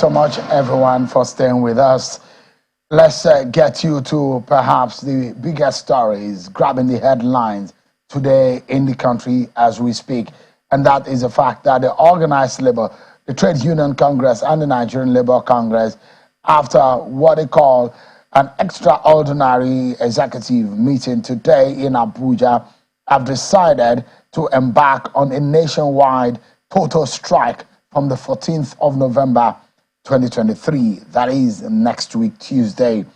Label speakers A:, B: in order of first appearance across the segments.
A: so much, everyone, for staying with us. Let's get you to perhaps the biggest stories grabbing the headlines today in the country as we speak. And that is the fact that the organized labor, the Trade Union Congress and the Nigerian Labour Congress, after what they call an extraordinary executive meeting today in Abuja, have decided to embark on a nationwide total strike from the 14th of November 2023. That is next week, Tuesday.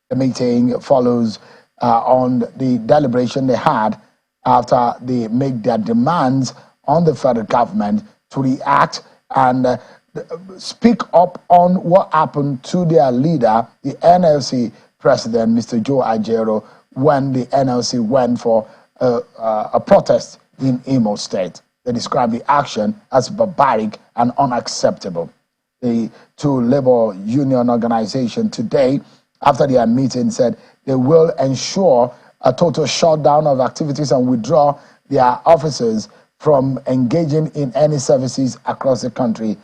A: The meeting follows on the deliberation they had after they made their demands on the federal government to react and speak up on what happened to their leader, the NLC president, Mr. Joe Ajaero, when the NLC went for a protest in Imo State. They described the action as barbaric and unacceptable. The two labor union organizations today, after their meeting, said they will ensure a total shutdown of activities and withdraw their officers from engaging in any services across the country.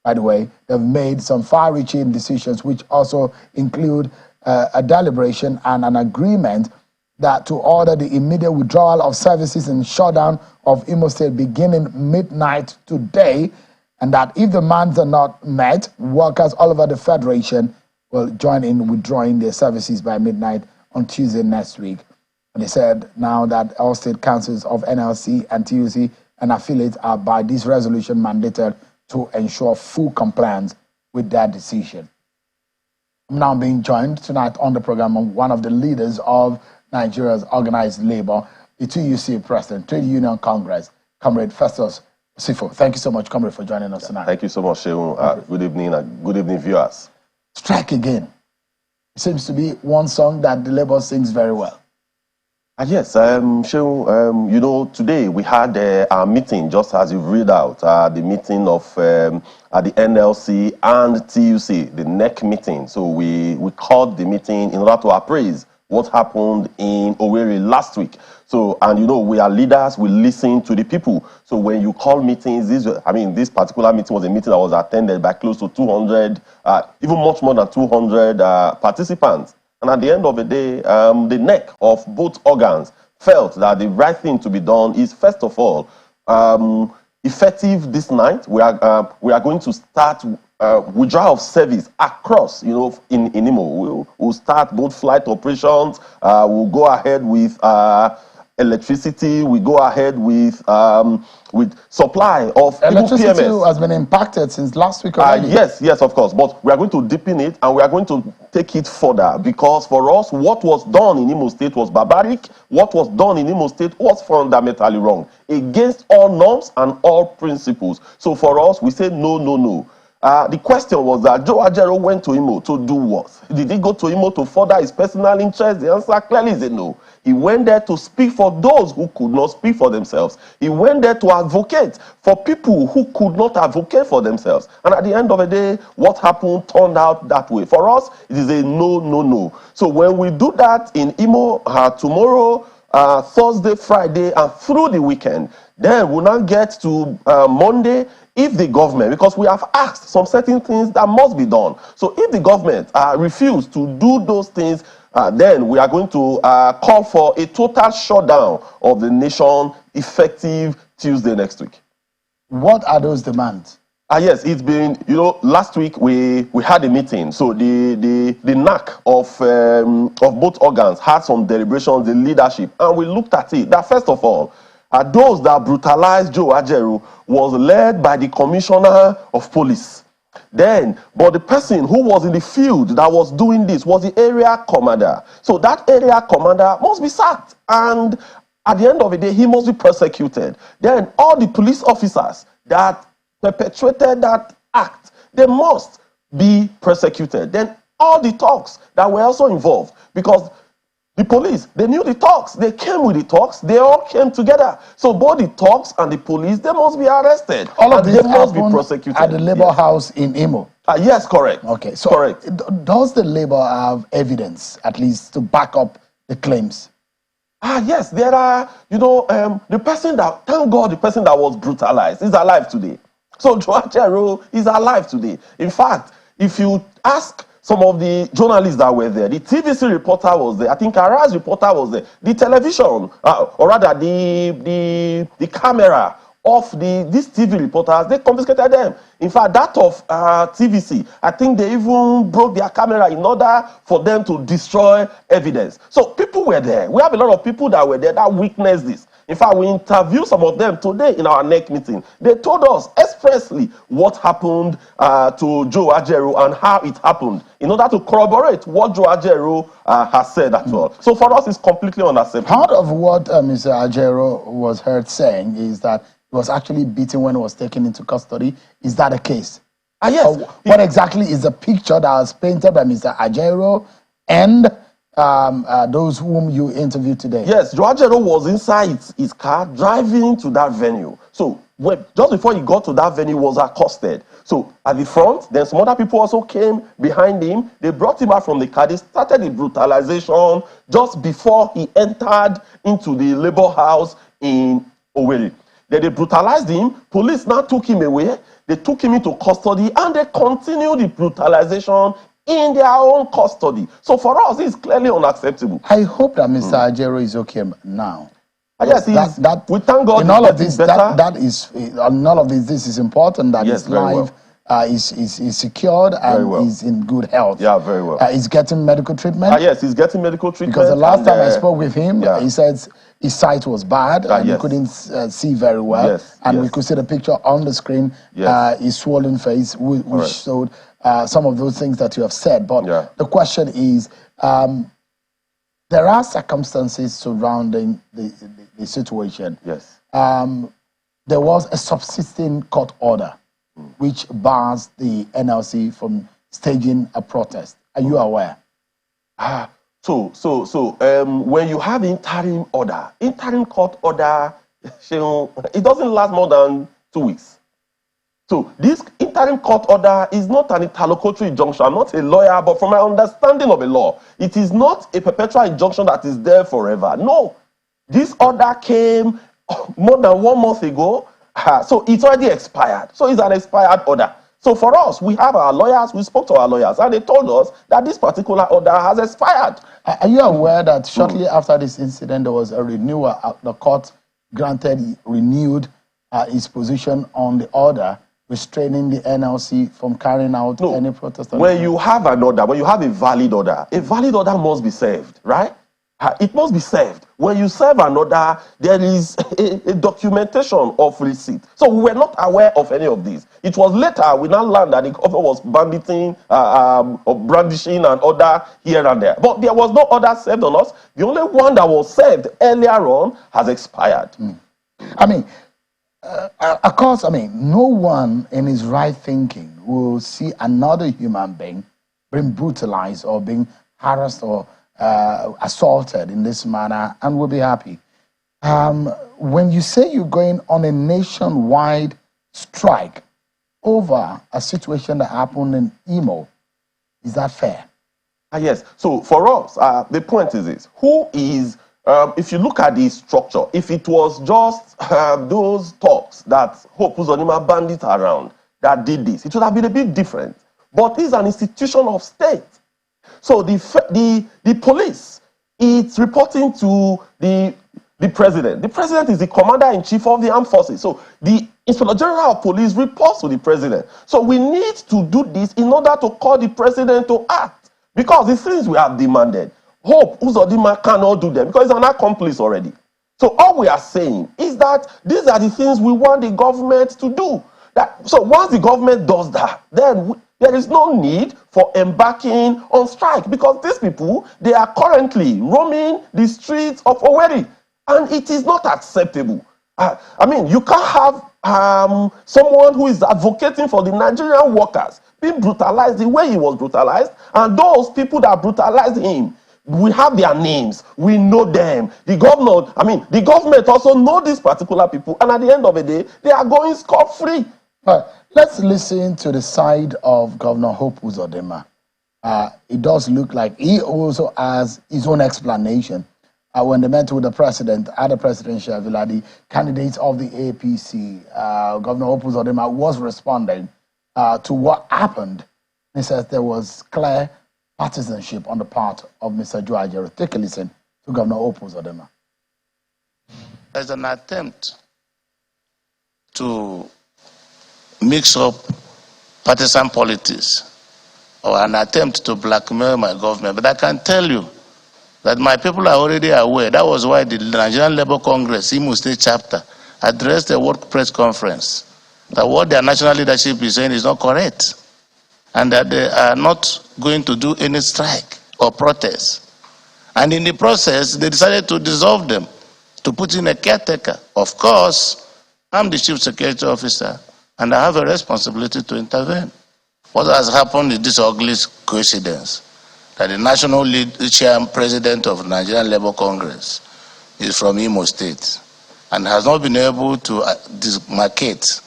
A: By the way, they've made some far-reaching decisions, which also include a deliberation and an agreement that to order the immediate withdrawal of services and shutdown of Imo State beginning midnight today, and that if the demands are not met, workers all over the Federation will join in withdrawing their services by midnight on Tuesday next week. And they said now that all state councils of NLC and TUC and affiliates are by this resolution mandated to ensure full compliance with that decision. I'm now being joined tonight on the program of one of the leaders of Nigeria's organized labor, the TUC president, Trade Union Congress, Comrade Festus Sifo. Thank you so much, Comrade, for joining us tonight.
B: Thank you so much, Shehu. Good evening, and good evening, viewers.
A: Strike again. It seems to be one song that the labor sings very well.
B: Yes, Shehu, you know, today we had our meeting, just as you've read out, the meeting of the NLC and TUC, the NEC meeting. So we called the meeting in order to appraise what happened in Owerri last week. So, and you know, we are leaders, we listen to the people. So when you call meetings, this particular meeting was a meeting that was attended by close to 200, even much more than 200 participants. And at the end of the day, the neck of both organs felt that the right thing to be done is, first of all, effective this night. We are going to start withdrawal of service across, you know, in Imo. We'll start both flight operations. We'll go ahead with electricity. We go ahead with supply of
A: electricity
B: PMS.
A: Has been impacted since last week already.
B: Yes, of course. But we are going to deepen it and we are going to take it further, because for us, what was done in Imo State was barbaric. What was done in Imo State was fundamentally wrong, against all norms and all principles. So for us, we say no, no, no. The question was that Joe Ajaero went to Imo to do what? Did he go to Imo to further his personal interest? The answer clearly is a no. He went there to speak for those who could not speak for themselves. He went there to advocate for people who could not advocate for themselves. And at the end of the day, what happened turned out that way. For us, it is a no, no, no. So when we do that in Imo tomorrow, Thursday, Friday, and through the weekend, then we'll now get to Monday. If the government, because we have asked some certain things that must be done. So if the government refuse to do those things, then we are going to call for a total shutdown of the nation effective Tuesday next week.
A: What are those demands?
B: Yes, it's been, you know, last week we had a meeting. So the NAC of both organs had some deliberations, the leadership, and we looked at it. That first of all, those that brutalized Joe Ajaero was led by the commissioner of police. Then, but the person who was in the field that was doing this was the area commander. So that area commander must be sacked. And at the end of the day, he must be prosecuted. Then all the police officers that perpetrated that act, they must be prosecuted. Then all the talks that were also involved, because the police, they knew the talks. They came with the talks. They all came together. So both the talks and the police, they must be arrested.
A: All of this
B: must be prosecuted
A: at the labor house in Imo.
B: Yes, correct.
A: Okay, so
B: correct.
A: Does the labor have evidence, at least, to back up the claims?
B: Yes, there are, you know, the person that, thank God, the person that was brutalized is alive today. So Joe Ajaero is alive today. In fact, if you ask some of the journalists that were there, the TVC reporter was there, I think Ara's reporter was there, the television, or rather the camera of these TV reporters, they confiscated them. In fact, that of TVC, I think they even broke their camera in order for them to destroy evidence. So people were there. We have a lot of people that were there that witnessed this. In fact, we interviewed some of them today in our next meeting. They told us expressly what happened to Joe Ajaero and how it happened in order to corroborate what Joe Ajaero has said at all. So for us, it's completely unacceptable.
A: Part of what Mr. Ajaero was heard saying is that he was actually beaten when he was taken into custody. Is that the case?
B: Yes.
A: What exactly is the picture that was painted by Mr. Ajaero and those whom you interviewed today?
B: Yes, Joe Ajaero was inside his car driving to that venue. So just before he got to that venue, he was accosted. So at the front, then some other people also came behind him. They brought him out from the car. They started the brutalization just before he entered into the labor house in Owerri. Then they brutalized him. Police now took him away. They took him into custody and they continued the brutalization in their own custody. So for us, it's clearly unacceptable.
A: I hope that Mr. Ajaero is okay now.
B: Yes, we thank God.
A: In all of this, in all of this, this is important that his life is secured and is in good health.
B: Yeah, very well.
A: He's getting medical treatment.
B: Yes, he's getting medical treatment.
A: Because the last time I spoke with him, he said his sight was bad and he couldn't see very well.
B: Yes,
A: and we could see the picture on the screen, his swollen face, which showed some of those things that you have said. But the question is, there are circumstances surrounding the situation.
B: Yes.
A: There was a subsisting court order which bars the NLC from staging a protest. Are you aware?
B: So when you have interim court order, it doesn't last more than 2 weeks. So this interim court order is not an interlocutory injunction. I'm not a lawyer, but from my understanding of the law, it is not a perpetual injunction that is there forever. No. This order came more than 1 month ago, so it's already expired. So it's an expired order. So for us, we have our lawyers, we spoke to our lawyers, and they told us that this particular order has expired.
A: Are you aware that shortly after this incident, there was a renewal? The court renewed its position on the order restraining the NLC from carrying out any protest?
B: When you have an order, when you have a valid order must be served, right? It must be served. When you serve an order, there is a documentation of receipt. So we were not aware of any of this. It was later we now learned that the government was banditing or brandishing an order here and there. But there was no order served on us. The only one that was served earlier on has expired.
A: I mean, of course, no one in his right thinking will see another human being being brutalized or being harassed or assaulted in this manner and will be happy. When you say you're going on a nationwide strike over a situation that happened in Imo, is that fair?
B: Yes. So for us, the point is this. Who is, if you look at the structure, if it was just those talks that Hope Uzodimma bandit around that did this, it would have been a bit different. But this is an institution of state. So the police, it's reporting to the president. The president is the commander-in-chief of the armed forces. So the Inspector General of Police reports to the president. So we need to do this in order to call the president to act. Because the things we have demanded, Hope Uzodimma cannot do them because he's an accomplice already. So all we are saying is that these are the things we want the government to do. So once the government does that, then there is no need for embarking on strike because these people, they are currently roaming the streets of Owerri and it is not acceptable. You can't have someone who is advocating for the Nigerian workers being brutalized the way he was brutalized, and those people that brutalized him, we have their names, we know them. The government also know these particular people, and at the end of the day, they are going scot-free.
A: Let's listen to the side of Governor Hope Uzodimma. It does look like he also has his own explanation when they met with the president at the presidential villa, the candidates of the APC, Governor Uzodimma, was responding to what happened. He says there was clear partisanship on the part of Mr. Joe Ajaero. Take a listen to Governor Uzodimma.
C: There's an attempt to mix up partisan politics or an attempt to blackmail my government. But I can tell you that my people are already aware. That was why the Nigerian Labour Congress, Imo State chapter, addressed a world press conference that what their national leadership is saying is not correct and that they are not going to do any strike or protest. And in the process, they decided to dissolve them, to put in a caretaker. Of course, I'm the chief security officer and I have a responsibility to intervene. What has happened is this ugly coincidence that the national chair and president of Nigerian Labour Congress is from Imo State and has not been able to demarcate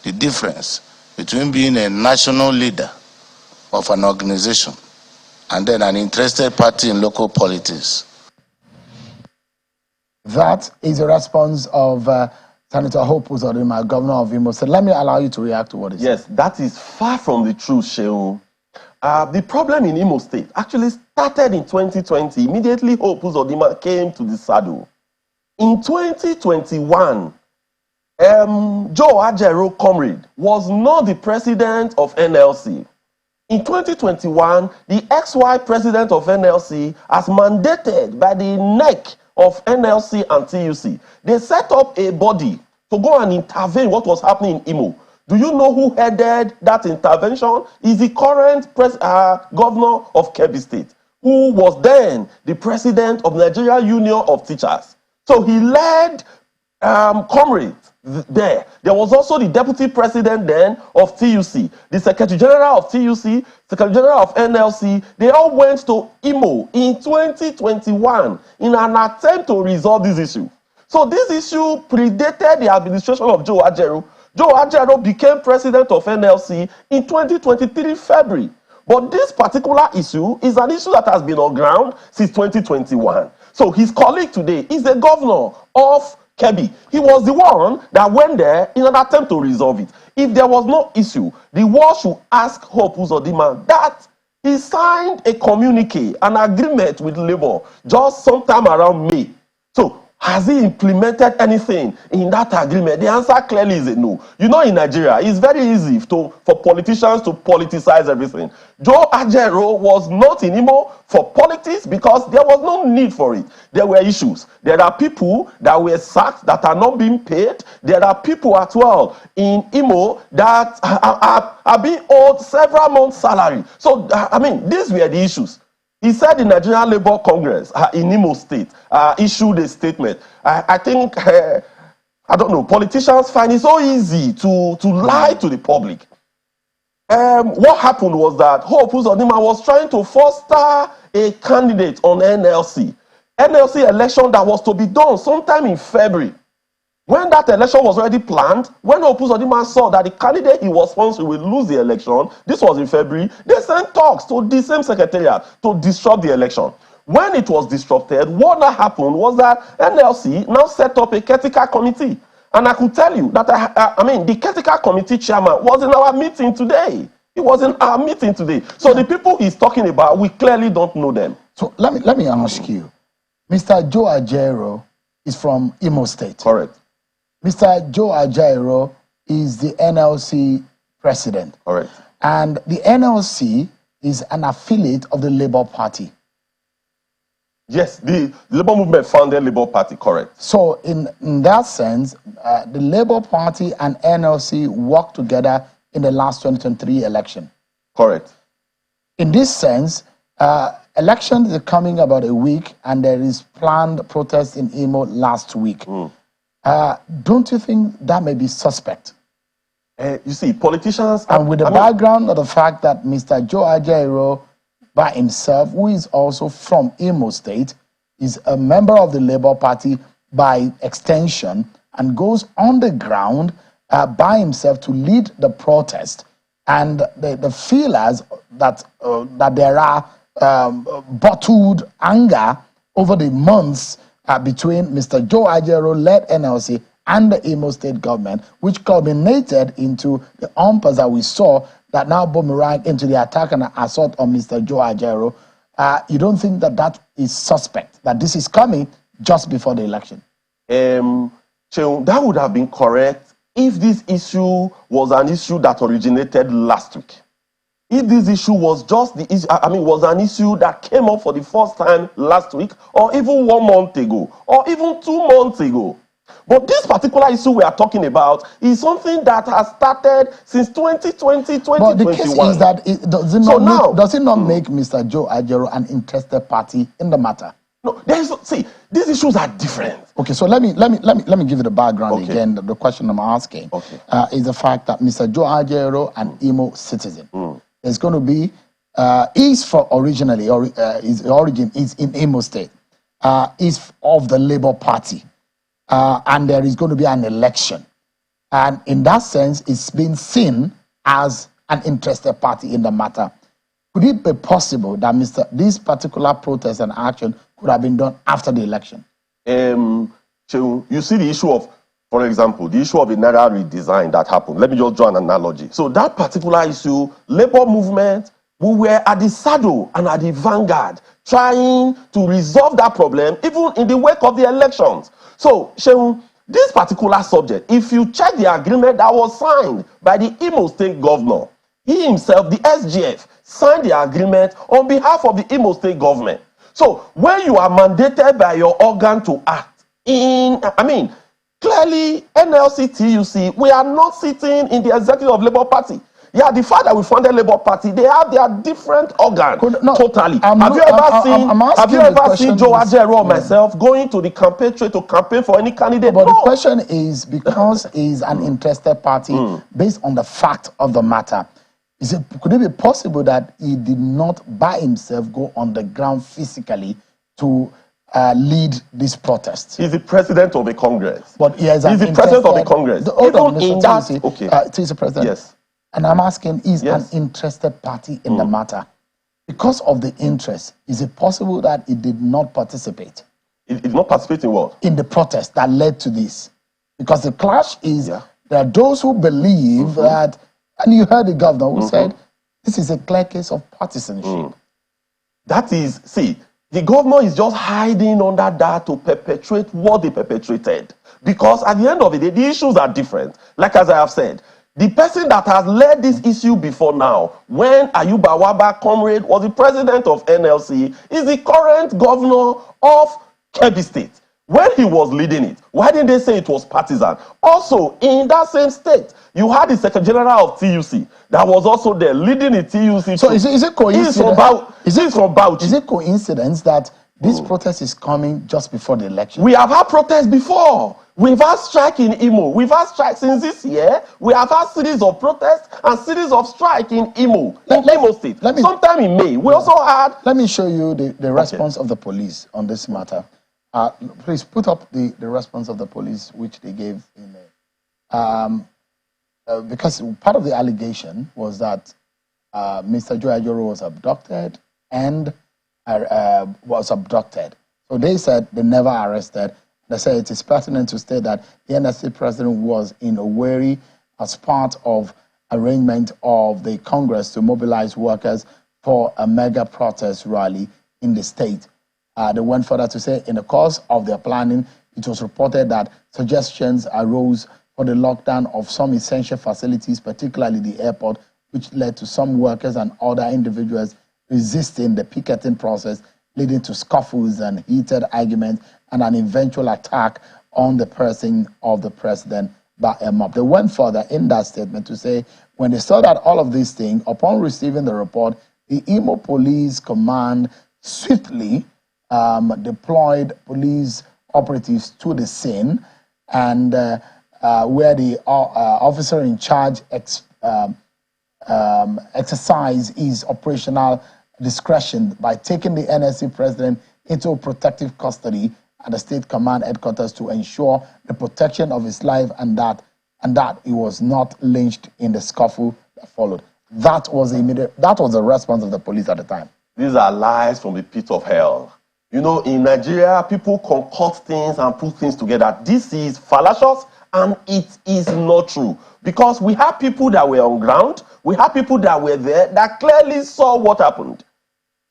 C: the difference between being a national leader of an organization and then an interested party in local politics.
A: That is a response of Senator Hope Uzodimma, Governor of Imo State. Let me allow you to react to what he said.
B: Yes, that is far from the truth, Shehu. The problem in Imo State actually started in 2020. Immediately Hope Uzodimma came to the saddle. In 2021, Joe Ajaero, comrade, was not the president of NLC. In 2021, the XY president of NLC, as mandated by the neck of NLC and TUC, they set up a body to go and intervene what was happening in Imo. Do you know who headed that intervention? Is the current governor of Kebbi State, who was then the president of Nigeria Union of Teachers. So he led comrades there. There was also the deputy president then of TUC, the secretary general of TUC, secretary general of NLC. They all went to Imo in 2021 in an attempt to resolve this issue. So this issue predated the administration of Joe Ajaero. Joe Ajaero became president of NLC in 2023 February. But this particular issue is an issue that has been on ground since 2021. So his colleague today is the governor of Kebbi. He was the one that went there in an attempt to resolve it. If there was no issue, the world should ask Hope Uzodimma that he signed a communique, an agreement with Labour just sometime around May. So has he implemented anything in that agreement? The answer clearly is a no. You know, in Nigeria, it's very easy for politicians to politicize everything. Joe Ajaero was not in Imo for politics because there was no need for it. There were issues. There are people that were sacked that are not being paid. There are people as well in Imo that are being owed several months' salary. So, I mean, these were the issues. He said the Nigerian Labour Congress in Imo State issued a statement. I think, I don't know, politicians find it so easy to lie to the public. What happened was that Hope Uzodimma was trying to foster a candidate on NLC. NLC election that was to be done sometime in February. When that election was already planned, when Hope Uzodimma saw that the candidate he was sponsoring will lose the election, this was in February, they sent talks to the same secretariat to disrupt the election. When it was disrupted, what happened was that NLC now set up a caretaker committee. And I could tell you that, the caretaker committee chairman was in our meeting today. He was in our meeting today. So the people he's talking about, we clearly don't know them.
A: So let me ask you, Mr. Joe Ajaero is from Imo State.
B: Correct.
A: Mr. Joe Ajaero is the NLC president.
B: Correct.
A: And the NLC is an affiliate of the Labour Party.
B: Yes, the Labour movement founded Labour Party, correct.
A: So in that sense, the Labour Party and NLC worked together in the last 2023 election.
B: Correct.
A: In this sense, elections are coming about a week and there is planned protest in Imo last week. Don't you think that may be suspect?
B: You see, politicians...
A: And with the background of the fact that Mr. Joe Ajaero by himself, who is also from Imo State, is a member of the Labour Party by extension and goes on the ground by himself to lead the protest. And the feelers that there are bottled anger over the months between Mr. Joe Ajaero-led NLC and the Imo State government, which culminated into the umpers that we saw that now boomerang into the attack and assault on Mr. Joe Ajaero. You don't think that that is suspect, that this is coming just before the election?
B: That would have been correct if this issue was an issue that originated last week. If this issue was just the issue, was an issue that came up for the first time last week, or even 1 month ago, or even 2 months ago. But this particular issue we are talking about is something that has started since 2020, 2021.
A: But the case is that does it not make Mr. Joe Ajaero an interested party in the matter?
B: No, these issues are different.
A: Okay, so let me give you the background again. The question I'm asking is the fact that Mr. Joe Ajaero, an Imo citizen, is going to be his origin is in Imo State, is of the Labour Party, and there is going to be an election, and in that sense, it's been seen as an interested party in the matter. Could it be possible that this particular protest and action could have been done after the election?
B: You see the issue of, for example, the issue of the Naira redesign that happened. Let me just draw an analogy. So that particular issue, labor movement, we were at the saddle and at the vanguard trying to resolve that problem even in the wake of the elections. So, this particular subject, if you check the agreement that was signed by the Imo State governor, he himself, the SGF, signed the agreement on behalf of the Imo State government. So when you are mandated by your organ to act clearly NLC, TUC, we are not sitting in the executive of Labour Party. Yeah, the fact that we funded Labour Party, they have their different organs. Totally. Have you ever seen Joe Ajaero or myself going to the campaign trail to campaign for any candidate?
A: But the question is, because he's an interested party, based on the fact of the matter, could it be possible that he did not by himself go on the ground physically to lead this protest?
B: He's the president of the Congress.
A: But he's
B: the president of the Congress.
A: He's the president.
B: Yes.
A: And I'm asking, is an interested party in the matter? Because of the interest, is it possible that he did not participate?
B: He did not participate in what?
A: In the protest that led to this. Because the clash is there are those who believe that, and you heard the governor who said, this is a clear case of partisanship.
B: That is, the governor is just hiding under that to perpetrate what they perpetrated. Because at the end of the day, the issues are different. Like as I have said, the person that has led this issue before now, when Ayuba Waba, comrade, was the president of NLC, is the current governor of Kebbi State. When he was leading it, why didn't they say it was partisan? Also, in that same state, you had the Secretary General of TUC that was also there leading the TUC.
A: So is it coincidence?
B: He's from Bauchi.
A: Is it coincidence that this protest is coming just before the election?
B: We have had protests before. We've had strike in Imo. We've had strike since this year. We have had series of protests and series of strike in Imo, Imo State. Sometime in May. We also had...
A: Let me show you the response of the police on this matter. Please put up the response of the police, which they gave in because part of the allegation was that Mr. Joe Ajaero was abducted and So they said they never arrested. They said it is pertinent to state that the NSC president was in Owerri as part of arrangement of the Congress to mobilize workers for a mega protest rally in the state. They went further to say in the course of their planning, it was reported that suggestions arose for the lockdown of some essential facilities, particularly the airport, which led to some workers and other individuals resisting the picketing process, leading to scuffles and heated arguments and an eventual attack on the person of the president by a mob. They went further in that statement to say when they saw that all of these things, upon receiving the report, the Imo Police Command swiftly deployed police operatives to the scene, and where the officer in charge exercised his operational discretion by taking the NSC president into protective custody at the state command headquarters to ensure the protection of his life and that he was not lynched in the scuffle that followed. That was the response of the police at the time.
B: These are lies from the pit of hell. You know, in Nigeria, people concoct things and put things together. This is fallacious and it is not true. Because we have people that were on ground, we have people that were there that clearly saw what happened.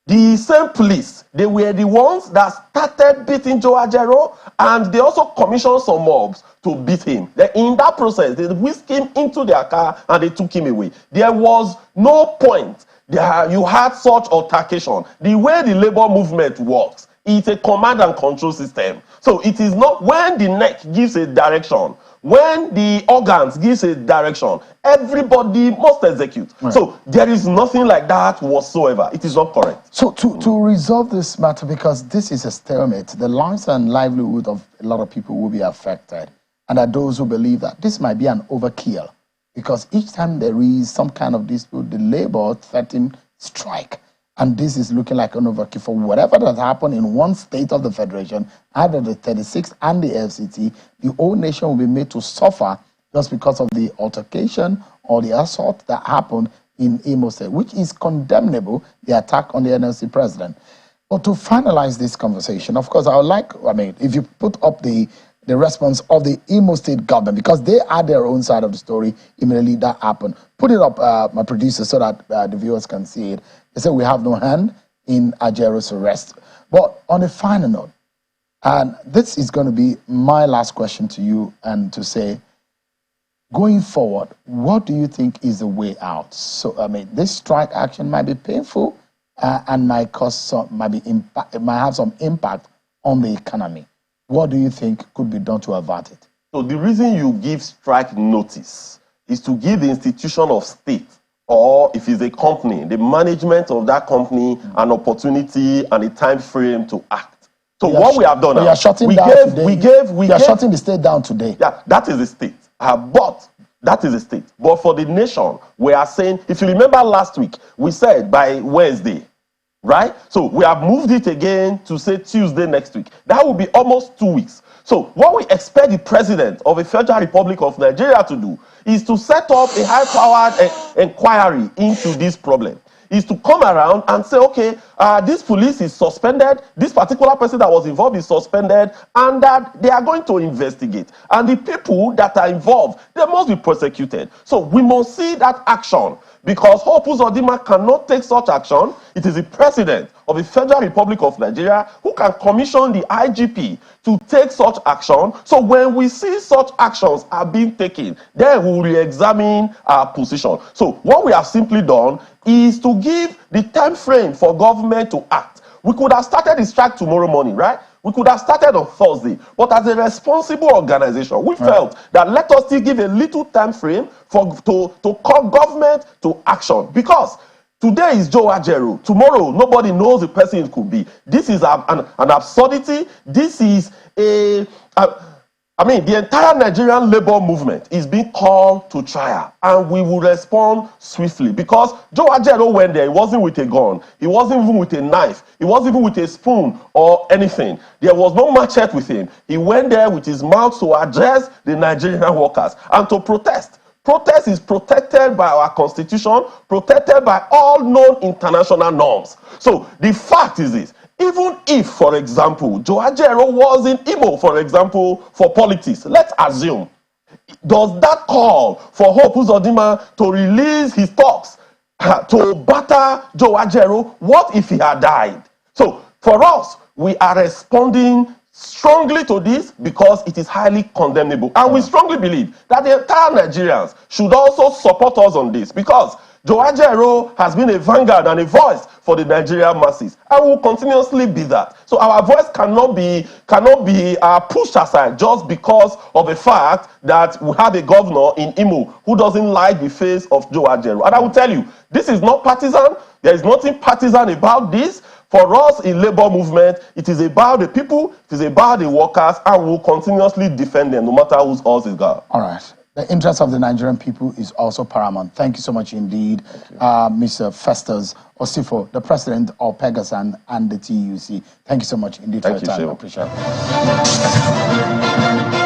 B: The same police, they were the ones that started beating Joe Ajaero, and they also commissioned some mobs to beat him. Then in that process, they whisked him into their car and they took him away. There was no point you had such altercation. The way the labor movement works, it's a command and control system. So it is not when the neck gives a direction, when the organs gives a direction, everybody must execute. Right. So there is nothing like that whatsoever. It is not correct.
A: So to resolve this matter, because this is a stalemate, the lives and livelihood of a lot of people will be affected. And there are those who believe that this might be an overkill, because each time there is some kind of dispute, the labor threaten strike. And this is looking like an overkill for whatever that happened in one state of the Federation, either the 36th and the FCT, the whole nation will be made to suffer just because of the altercation or the assault that happened in Imo State, which is condemnable, the attack on the NLC president. But to finalize this conversation, of course, I would like, if you put up the response of the Imo State government, because they had their own side of the story immediately that happened. Put it up, my producer, so that the viewers can see it. They say we have no hand in Ajaero's arrest. But on a final note, and this is going to be my last question to you, and to say, going forward, what do you think is the way out? So, this strike action might be painful and might have some impact on the economy. What do you think could be done to avert it?
B: So the reason you give strike notice is to give the institution of state, or if it's a company, the management of that company, an opportunity and a time frame to act. So what we have done now,
A: we are shutting the state down today.
B: Yeah, that is the state. But that is the state. But for the nation, we are saying, if you remember last week, we said by Wednesday, right? So we have moved it again to say Tuesday next week. That will be almost 2 weeks. So what we expect the president of the Federal Republic of Nigeria to do is to set up a high-powered inquiry into this problem. Is to come around and say, okay, this police is suspended, this particular person that was involved is suspended, and that they are going to investigate. And the people that are involved, they must be prosecuted. So we must see that action, because Hope Uzodimma cannot take such action. It is the president of the Federal Republic of Nigeria who can commission the IGP to take such action. So when we see such actions are being taken, then we will re-examine our position. So what we have simply done is to give the time frame for government to act. We could have started the strike tomorrow morning, right? We could have started on Thursday, but as a responsible organization, we felt that let us still give a little time frame to call government to action. Because today is Joe Ajaero. Tomorrow, nobody knows the person it could be. This is an absurdity. This is the entire Nigerian labor movement is being called to trial, and we will respond swiftly. Because Joe Ajaero went there, he wasn't with a gun, he wasn't even with a knife, he wasn't even with a spoon or anything. There was no machete with him. He went there with his mouth to address the Nigerian workers and to protest. Protest is protected by our constitution, protected by all known international norms. So the fact is this. Even if, for example, Joe Ajaero was in Imo, for example, for politics, let's assume, does that call for Hope Uzodimma to release his talks to batter Joe Ajaero? What if he had died? So for us, we are responding strongly to this because it is highly condemnable. And we strongly believe that the entire Nigerians should also support us on this, because Joe Ajaero has been a vanguard and a voice for the Nigerian masses, and will continuously be that. So our voice cannot be pushed aside just because of the fact that we have a governor in Imo who doesn't like the face of Joe Ajaero. And I will tell you, this is not partisan. There is nothing partisan about this. For us in labor movement, it is about the people, it is about the workers, and we will continuously defend them no matter whose horse is gone.
A: All right. The interest of the Nigerian people is also paramount. Thank you so much indeed, Mr. Festus Osifo, the president of Pegasan and the TUC. Thank you so much indeed for your time. I appreciate it.